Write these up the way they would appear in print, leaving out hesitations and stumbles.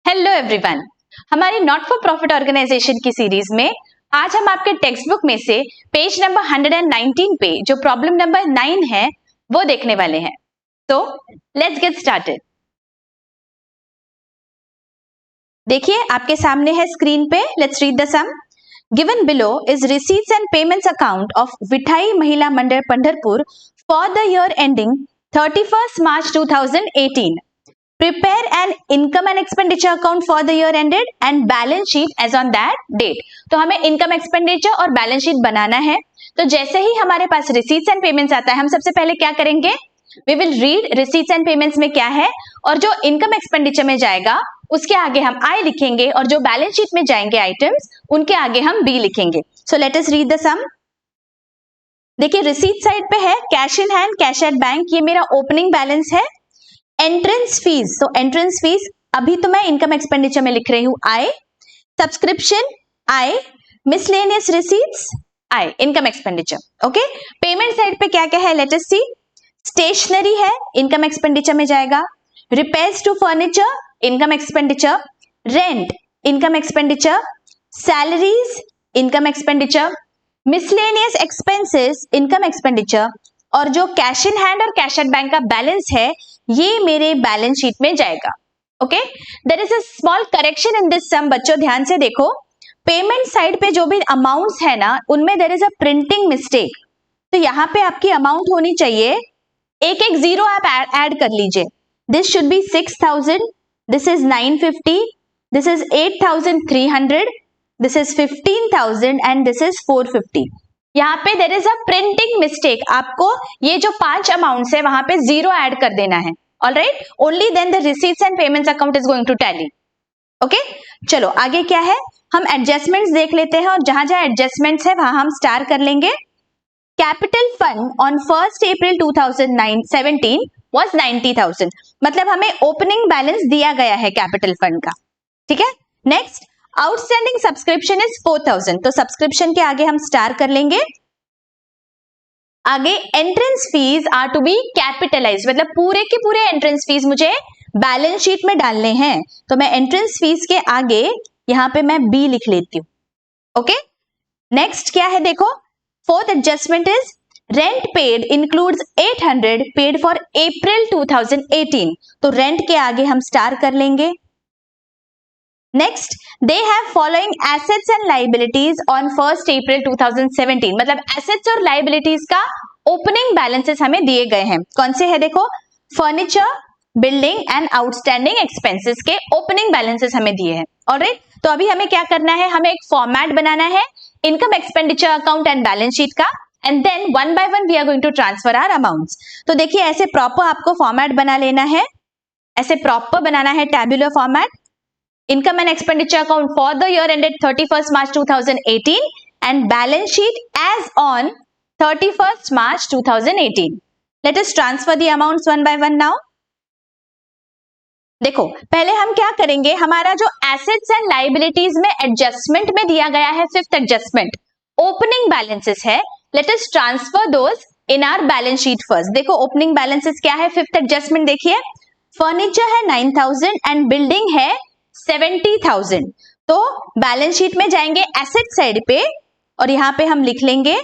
Hello everyone, हमारी not for profit organisation की series में आज हम आपके टेक्स्ट बुक में से पेज नंबर 119 पे जो प्रॉब्लम नंबर 9 है वो देखने वाले हैं। तो लेट्स गेट स्टार्टेड। देखिए आपके सामने है स्क्रीन पे, let's read the sum. Given below is receipts and payments account of Vithai Mahila Mandal Pandharpur for the year ending 31st March 2018. Prepare an income and expenditure account for the year ended and balance sheet as on that date. तो हमें income expenditure और balance sheet बनाना है। तो जैसे ही हमारे पास receipts and payments आता है, हम सबसे पहले क्या करेंगे, we will read receipts and payments में क्या है, और जो इनकम एक्सपेंडिचर में जाएगा उसके आगे हम आई लिखेंगे, और जो बैलेंस शीट में जाएंगे आइटम्स उनके आगे हम बी लिखेंगे। So let us read the sum. देखिए रिसीट साइड पे है cash in hand, cash at bank, ये मेरा ओपनिंग बैलेंस है। एंट्रेंस फीस, तो एंट्रेंस फीस अभी तो मैं इनकम एक्सपेंडिचर में लिख रही हूं I, subscription I, miscellaneous receipts I, income expenditure. Okay, payment side पे क्या क्या है, लेट अस सी। स्टेशनरी है, इनकम एक्सपेंडिचर में जाएगा। Repairs to furniture, income expenditure. Rent, income expenditure. Salaries, income expenditure. Miscellaneous expenses, income expenditure. और जो cash in hand और कैश एट बैंक का बैलेंस है ये मेरे बैलेंस शीट में जाएगा। Okay, there is a small correction in this sum. बच्चों ध्यान से देखो, पेमेंट साइड पे जो भी अमाउंट्स है ना उनमें there is a printing mistake. तो यहाँ पे आपकी अमाउंट होनी चाहिए, एक एक जीरो आप ऐड कर लीजिए। This should be 6000, this is 950, this is 8300, this is 15000 and this is 450। यहाँ पे there is a printing mistake, आपको ये जो 5 अमाउंट्स है वहां पे जीरो ऐड कर देना है। Alright, only then the receipts and payments account is going to tally. Okay, चलो आगे क्या है, हम एडजस्टमेंट्स देख लेते हैं, और जहां जहां एडजस्टमेंट्स है वहां हम स्टार कर लेंगे। Capital fund on 1st April 2017 was 90,000, मतलब हमें ओपनिंग बैलेंस दिया गया है कैपिटल फंड का। ठीक है, नेक्स्ट आउटस्टैंडिंग सब्सक्रिप्शन इज 4000, तो सब्सक्रिप्शन के आगे हम स्टार कर लेंगे। आगे entrance fees are to be capitalised, मतलब पूरे के पूरे एंट्रेंस फीस मुझे बैलेंस शीट में डालने हैं, तो मैं एंट्रेंस फीस के आगे यहां पे मैं बी लिख लेती हूं। ओके, नेक्स्ट क्या है देखो, fourth adjustment is rent paid includes 800 paid for अप्रैल 2018, तो रेंट के आगे हम स्टार कर लेंगे। Next, they have following assets and liabilities on 1st April 2017, मतलब एसेट्स और लाइबिलिटीज का ओपनिंग बैलेंसेस हमें दिए गए हैं। कौन से है देखो, furniture, building and outstanding expenses के ओपनिंग बैलेंसेस हमें दिए हैं। ऑलराइट, तो अभी हमें क्या करना है, हमें एक फॉर्मेट बनाना है income expenditure account and balance sheet का, and then one by one we are going to transfer our amounts. तो देखिए ऐसे प्रॉपर आपको फॉर्मेट बना लेना है, ऐसे प्रॉपर बनाना है tabular format. Income and expenditure account for the year ended 31st March 2018 and balance sheet as on 31st March 2018. Let us transfer the amounts one by one now. देखो पहले हम क्या करेंगे, हमारा जो एसेट्स एंड लाइबिलिटीज में adjustment में दिया गया है, फिफ्थ एडजस्टमेंट ओपनिंग बैलेंसेस है, let us transfer those in our balance sheet first. देखो ओपनिंग बैलेंसेस क्या है, फिफ्थ एडजस्टमेंट देखिए, फर्नीचर है 9000 एंड बिल्डिंग है 70,000, तो बैलेंस शीट में जाएंगे एसेट साइड पे, और यहां पे हम लिख लेंगे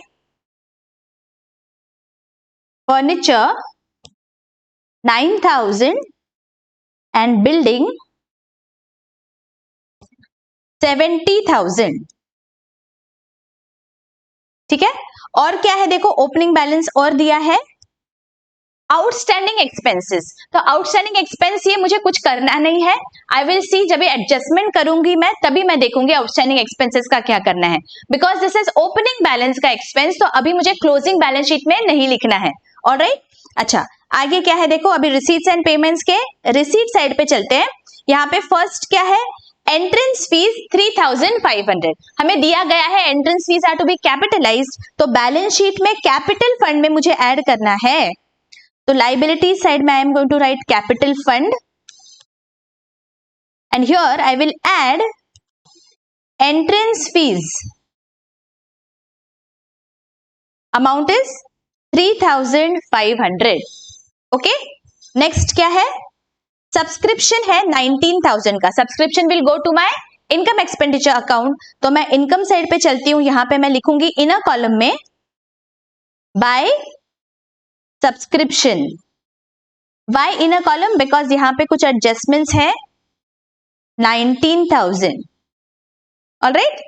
फर्नीचर 9000 एंड बिल्डिंग 70,000। ठीक है, और क्या है देखो, ओपनिंग बैलेंस और दिया है आउटस्टैंडिंग एक्सपेंसेस। तो आउटस्टैंडिंग एक्सपेंस ये मुझे कुछ करना नहीं है, आई विल सी जब ये एडजस्टमेंट करूंगी मैं तभी मैं देखूंगी आउटस्टैंडिंग एक्सपेंसेस का क्या करना है, because this is opening balance का एक्सपेंस, तो अभी मुझे क्लोजिंग बैलेंस शीट में नहीं लिखना है। ऑलराइट, अच्छा आगे क्या है देखो, अभी रिसीट्स एंड पेमेंट्स के रिसीट साइड पे चलते हैं। यहाँ पे फर्स्ट क्या है, एंट्रेंस फीस 3500 हमें दिया गया है, entrance fees are to be capitalised, तो बैलेंस शीट में कैपिटल फंड में मुझे ऐड करना है। तो liability side में I am going to write capital fund, and here I will add entrance fees. Amount is 3500. Okay. Next क्या है, सब्सक्रिप्शन है 19,000 का, subscription will go to my income expenditure account. तो मैं इनकम साइड पे चलती हूं, यहां पे मैं लिखूंगी इनर कॉलम में by subscription. Why inner column? Because यहां पे कुछ एडजस्टमेंट्स है 19,000। Alright,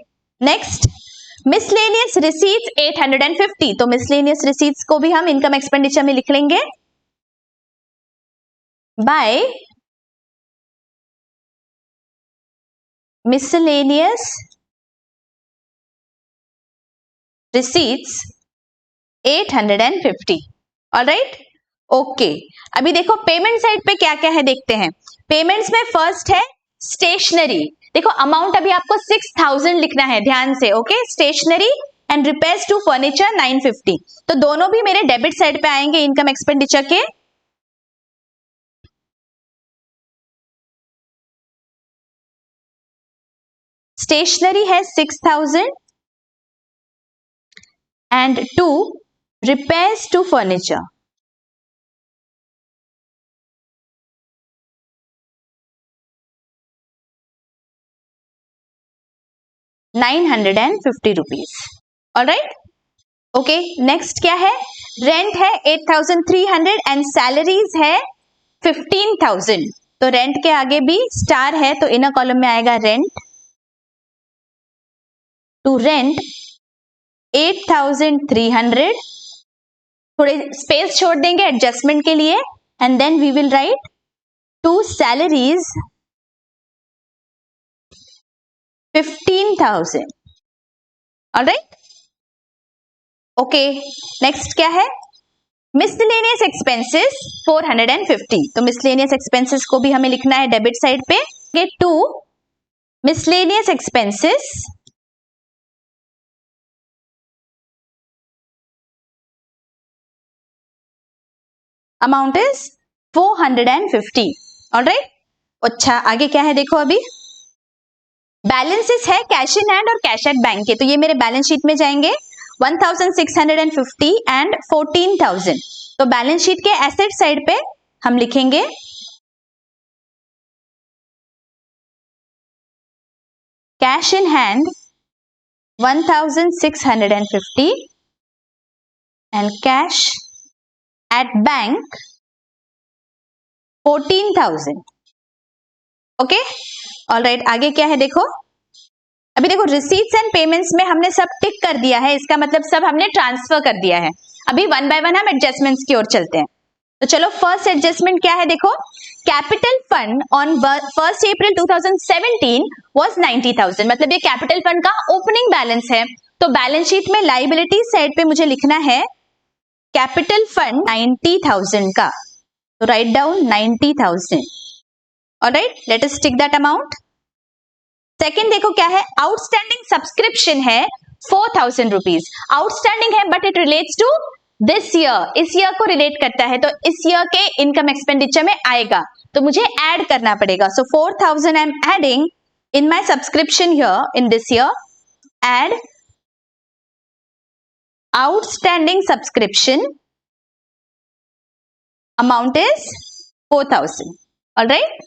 next miscellaneous receipts 850। तो मिसलेनियस रिसीट्स को भी हम इनकम एक्सपेंडिचर में लिख लेंगे by miscellaneous receipts 850। Alright, okay. अभी देखो पेमेंट साइड पे क्या क्या है देखते हैं। पेमेंट्स में फर्स्ट है स्टेशनरी। देखो अमाउंट अभी आपको 6,000 लिखना है, ध्यान से। Okay, stationery and repairs to furniture 950। तो दोनों भी मेरे डेबिट साइड पे आएंगे इनकम एक्सपेंडिचर के। स्टेशनरी है 6,000 and to repairs to furniture 950 rupees. Alright, okay. Next क्या है? रेंट है 8,300 एंड सैलरीज है 15,000। तो रेंट के आगे भी स्टार है, तो इनर कॉलम में आएगा रेंट। टू रेंट 8,300, थोड़े स्पेस छोड़ देंगे एडजस्टमेंट के लिए, and then we will write to salaries 15,000। Alright, okay. Next क्या है? Miscellaneous expenses 450। तो मिसलेनियस एक्सपेंसेस को भी हमें लिखना है डेबिट साइड पे। Get to miscellaneous expenses amount is 450। Alright, अच्छा आगे क्या है देखो। अभी बैलेंसेस है कैश इन हैंड और कैश एट बैंक के, तो ये मेरे बैलेंस शीट में जाएंगे 1,650 एंड 14,000। तो बैलेंस शीट के एसेट साइड पे हम लिखेंगे cash in hand 1,650 and cash at bank 14,000। Okay, alright, आगे क्या है देखो। अभी देखो रिसीट्स एंड पेमेंट्स में हमने सब टिक कर दिया है, इसका मतलब सब हमने ट्रांसफर कर दिया है। अभी वन बाय वन हम एडजस्टमेंट्स की ओर चलते हैं। तो चलो फर्स्ट एडजस्टमेंट क्या है देखो। Capital fund on 1 April 2017 was 90,000। मतलब ये कैपिटल फंड का ओपनिंग बैलेंस है। तो बैलेंस शीट में लाइबिलिटी साइड पे मुझे लिखना है कैपिटल फंड 90,000 का। तो right down 90,000। Alright, let us tick that amount. Second देखो क्या है, आउटस्टैंडिंग सब्सक्रिप्शन है 4,000 रुपीज। आउटस्टैंडिंग है but it relates to this year, इस ईयर को रिलेट करता है, तो इस ईयर के इनकम एक्सपेंडिचर में आएगा, तो मुझे ऐड करना पड़ेगा। So 4,000 I am adding in my subscription here in this year. Add outstanding subscription amount is 4,000। Alright,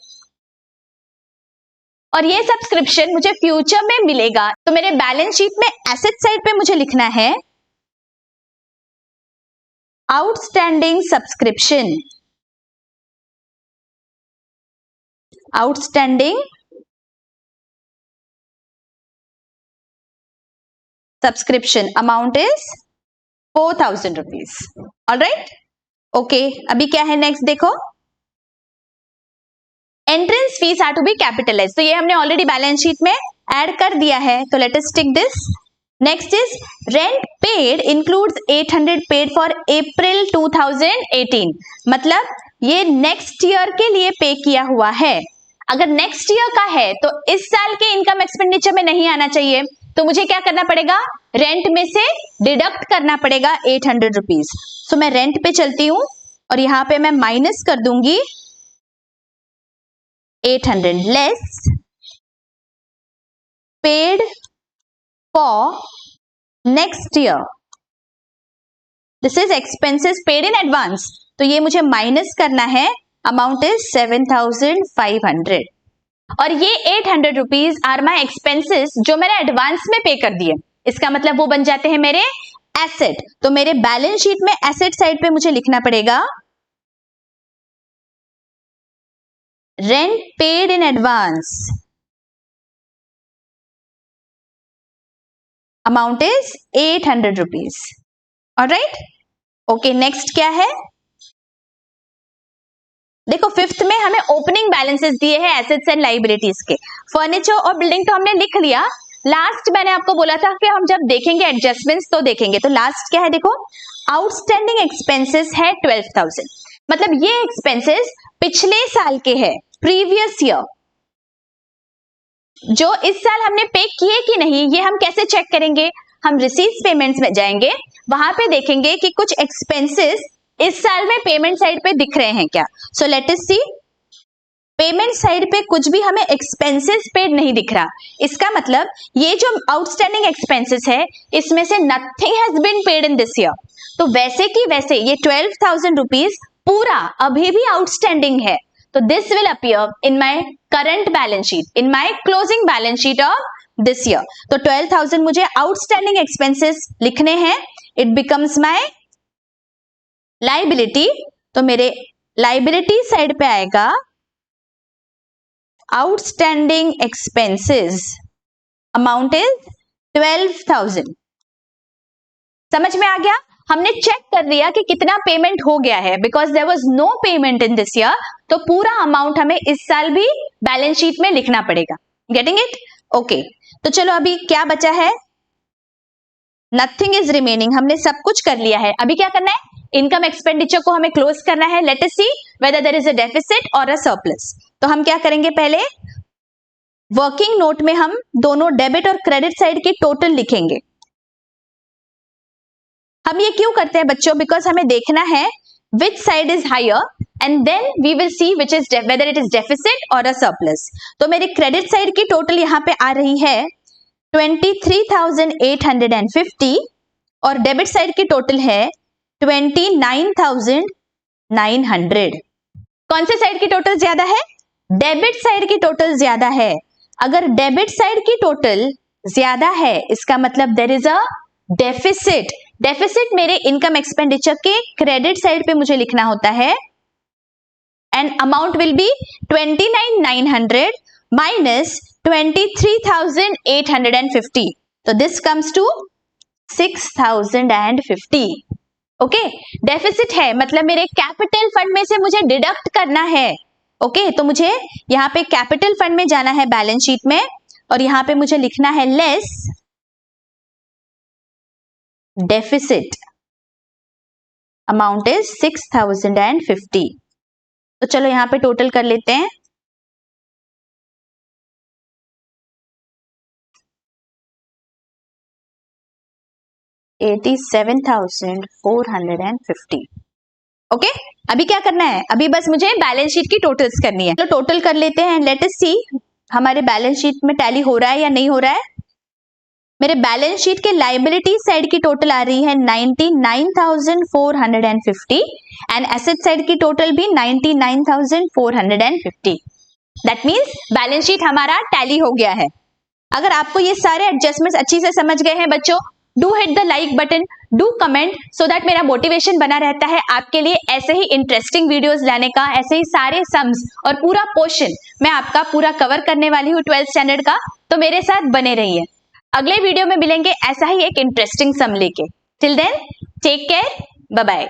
और ये सब्सक्रिप्शन मुझे फ्यूचर में मिलेगा, तो मेरे बैलेंस शीट में एसेट साइड पे मुझे लिखना है outstanding subscription. Outstanding subscription amount is 4,000 rupees. Alright, okay. अभी क्या है नेक्स्ट देखो, entrance fees are to be capitalize. तो ये हमने ऑलरेडी बैलेंस शीट में ऐड कर दिया है, तो late us tick this. Next is rent paid includes 800 paid for अप्रैल 2018। मतलब ये नेक्स्ट ईयर के लिए पे किया हुआ है। अगर नेक्स्ट ईयर का है तो इस साल के इनकम एक्सपेंडिचर में नहीं आना चाहिए, तो मुझे क्या करना पड़ेगा, रेंट में से डिडक्ट करना पड़ेगा 800 रुपीज। सो मैं रेंट पे चलती हूं और यहां पे मैं माइनस कर दूंगी 800 less paid for next year. This is expenses paid in advance, तो ये मुझे माइनस करना है अमाउंट इज 7,500 और ये 800 रुपीज आर माई एक्सपेंसेस जो मैंने एडवांस में पे कर दिए। इसका मतलब वो बन जाते हैं मेरे एसेट। तो मेरे बैलेंस शीट में एसेट साइड पे मुझे लिखना पड़ेगा rent paid in advance, amount is 800 rupees. Alright, okay, next क्या है? देखो फिफ्थ में हमें ओपनिंग बैलेंसेस दिए हैं एसेट्स एंड लाइबिलिटीज के। फर्नीचर और बिल्डिंग तो हमने लिख लिया। लास्ट मैंने आपको बोला था कि हम जब देखेंगे एडजस्टमेंट्स तो देखेंगे। तो लास्ट क्या है? देखो आउटस्टैंडिंग एक्सपेंसेस है 12,000, मतलब ये एक्सपेंसेस पिछले साल के हैं, प्रीवियस ईयर। जो इस साल हमने पे किए कि नहीं ये हम कैसे चेक करेंगे? हम रिसीट्स पेमेंट्स में जाएंगे, वहां पे देखेंगे कि कुछ एक्सपेंसेस इस साल में पेमेंट साइड पे दिख रहे हैं क्या। सो लेट अस सी, पेमेंट साइड पे कुछ भी हमें एक्सपेंसेस पेड नहीं दिख रहा। इसका मतलब ये जो आउटस्टैंडिंग एक्सपेंसेस है इसमें से nothing has been paid in this year. तो वैसे की वैसे ये 12,000 रुपीज पूरा अभी भी आउटस्टैंडिंग है। तो this will appear in my current balance sheet, in my closing balance sheet of this year. तो 12,000 मुझे आउटस्टैंडिंग एक्सपेंसेस लिखने हैं। It becomes my liability. तो मेरे लाइबिलिटी साइड पे आएगा आउटस्टैंडिंग एक्सपेंसेस, अमाउंट इज 12,000। समझ में आ गया? हमने चेक कर लिया कि कितना पेमेंट हो गया है, because there was no payment in this year. तो पूरा अमाउंट हमें इस साल भी बैलेंस शीट में लिखना पड़ेगा। Getting it? ओके, तो चलो अभी क्या बचा है? Nothing is remaining. हमने सब कुछ कर लिया है। अभी क्या करना है? इनकम एक्सपेंडिचर को हमें क्लोज करना है। Let us see whether there is a deficit और अ सरप्लस। तो हम क्या करेंगे? पहले वर्किंग नोट में हम दोनों डेबिट और क्रेडिट साइड की टोटल लिखेंगे। हम ये क्यों करते हैं बच्चों? बिकॉज हमें देखना है which side is higher and then we will see which is whether it is deficit और अ सरप्लस। तो मेरी क्रेडिट साइड की टोटल यहां पे आ रही है 23,850 और डेबिट साइड की टोटल है 29,900। कौन से साइड की टोटल ज्यादा है? डेबिट साइड की टोटल ज्यादा है। अगर डेबिट साइड की टोटल ज्यादा है इसका मतलब there is a deficit. Deficit मेरे इनकम एक्सपेंडिचर के क्रेडिट साइड पे मुझे लिखना होता है and amount will be 29,900 minus 23,850। तो this comes to 6,050। Okay, deficit है मतलब मेरे कैपिटल फंड में से मुझे डिडक्ट करना है। ओके, तो मुझे यहां पे कैपिटल फंड में जाना है बैलेंस शीट में और यहां पे मुझे लिखना है लेस डेफिसिट, अमाउंट इज 6,050। तो चलो यहां पे टोटल कर लेते हैं। $87,450। ओके, अभी क्या करना है? अभी बस मुझे बैलेंस शीट की टोटल्स करनी है। तो टोटल कर लेते हैं। लेट अस सी हमारे बैलेंस शीट में टैली हो रहा है या नहीं हो रहा है। मेरे बैलेंस शीट के लाइबिलिटी साइड की टोटल आ रही है 99,450 एंड एसेट साइड की टोटल भी 99,450। दैट मीन्स बैलेंस शीट हमारा टैली हो गया है। अगर आपको ये सारे एडजस्टमेंट्स अच्छी से समझ गए हैं बच्चों, do hit the like button, do comment so that मेरा मोटिवेशन बना रहता है आपके लिए ऐसे ही इंटरेस्टिंग वीडियोस लाने का। ऐसे ही सारे सम्स और पूरा पोर्शन मैं आपका पूरा कवर करने वाली हूँ 12th स्टैंडर्ड का। तो मेरे साथ बने रहिए। अगले वीडियो में मिलेंगे ऐसा ही एक इंटरेस्टिंग सम लेके। Till then take care, bye bye.